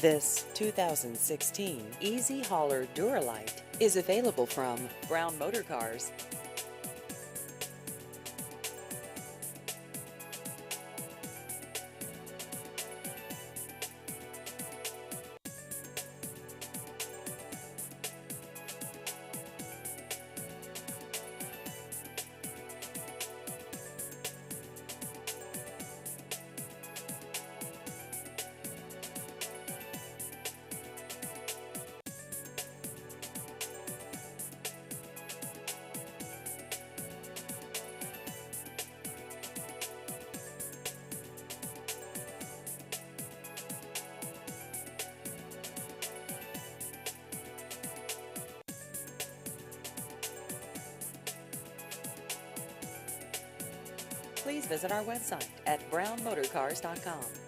This 2016 Easy Hauler Duralite is available from Brown Motor Cars. Please visit our website at brownmotorcars.com.